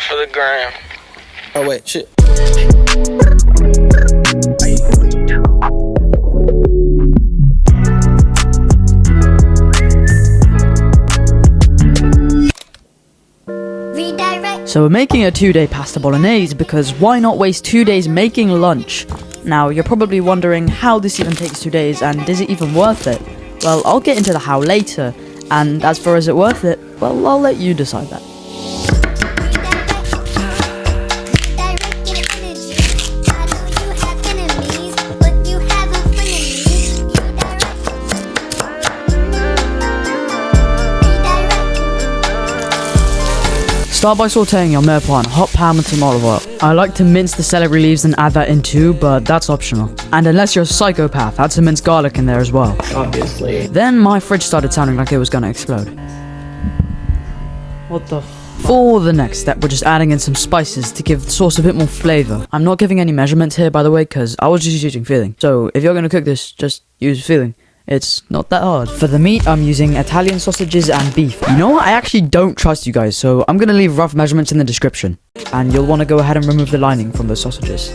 for the gram. Oh wait, shit. So we're making a 2-day pasta bolognese because why not waste 2 days making lunch? Now you're probably wondering how this even takes 2 days and is it even worth it? Well, I'll get into the how later, and as far as it worth it, well, I'll let you decide that. Start by sauteing your mirepoix in hot pan with some olive oil. I like to mince the celery leaves and add that in too, but that's optional. And unless you're a psychopath, add some minced garlic in there as well. Obviously. Then my fridge started sounding like it was gonna explode. What the For the next step, we're just adding in some spices to give the sauce a bit more flavour. I'm not giving any measurements here, by the way, because I was just using feeling. So if you're gonna cook this, just use feeling. It's not that hard. For the meat, I'm using Italian sausages and beef. You know what? I actually don't trust you guys, so I'm gonna leave rough measurements in the description. And you'll want to go ahead and remove the lining from the sausages.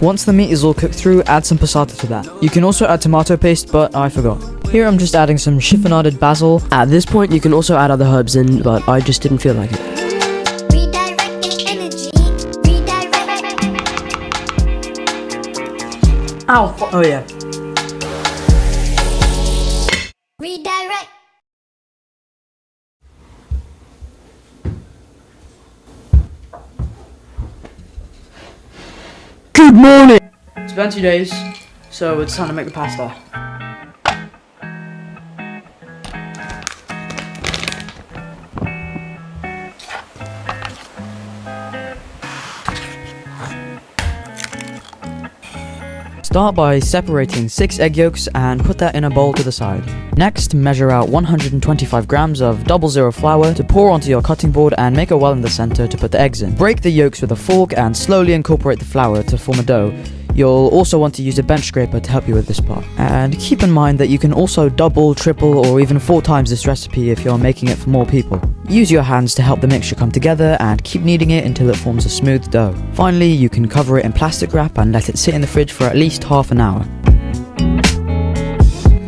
Once the meat is all cooked through, add some passata to that. You can also add tomato paste, but I forgot. Here I'm just adding some chiffonaded basil. At this point, you can also add other herbs in, but I just didn't feel like it. Ow! Oh yeah. Redirect. Good morning! It's been 2 days, so it's time to make the pasta. Start by separating 6 egg yolks and put that in a bowl to the side. Next, measure out 125 grams of 00 flour to pour onto your cutting board and make a well in the center to put the eggs in. Break the yolks with a fork and slowly incorporate the flour to form a dough. You'll also want to use a bench scraper to help you with this part. And keep in mind that you can also double, triple, or even 4 times this recipe if you're making it for more people. Use your hands to help the mixture come together and keep kneading it until it forms a smooth dough. Finally, you can cover it in plastic wrap and let it sit in the fridge for at least half an hour.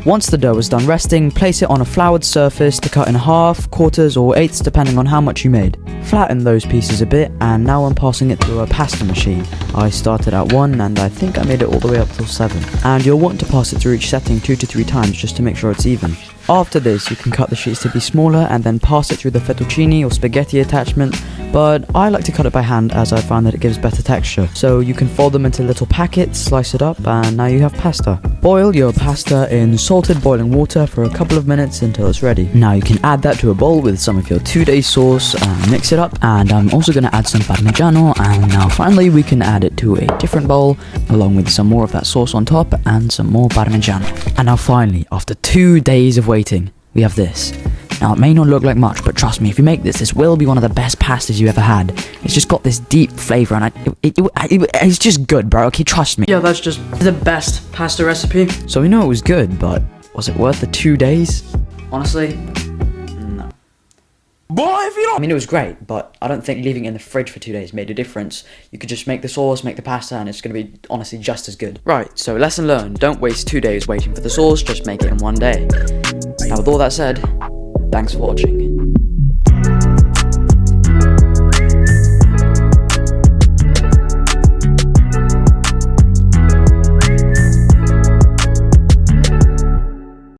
Once the dough is done resting, place it on a floured surface to cut in half, quarters, or eighths depending on how much you made. Flatten those pieces a bit, and now I'm passing it through a pasta machine. I started at 1 and I think I made it all the way up till 7. And you'll want to pass it through each setting 2 to 3 times just to make sure it's even. After this, you can cut the sheets to be smaller and then pass it through the fettuccine or spaghetti attachment, but I like to cut it by hand as I find that it gives better texture. So you can fold them into little packets, slice it up, and now you have pasta. Boil your pasta in salted boiling water for a couple of minutes until it's ready. Now you can add that to a bowl with some of your 2-day sauce, mix it up, and I'm also going to add some parmigiano, and now finally we can add it to a different bowl along with some more of that sauce on top and some more parmigiano. And now finally, after 2 days of waiting, we have this. Now it may not look like much, but trust me, if you make this, this will be one of the best pastas you ever had. It's just got this deep flavour and it's just good, bro, okay, trust me. Yeah, that's just the best pasta recipe. So we know it was good, but was it worth the 2 days? Honestly, no. Boy, if you don't... I mean, it was great, but I don't think leaving it in the fridge for 2 days made a difference. You could just make the sauce, make the pasta, and it's going to be, honestly, just as good. Right, so lesson learned. Don't waste 2 days waiting for the sauce, just make it in 1 day. Now, with all that said, thanks for watching.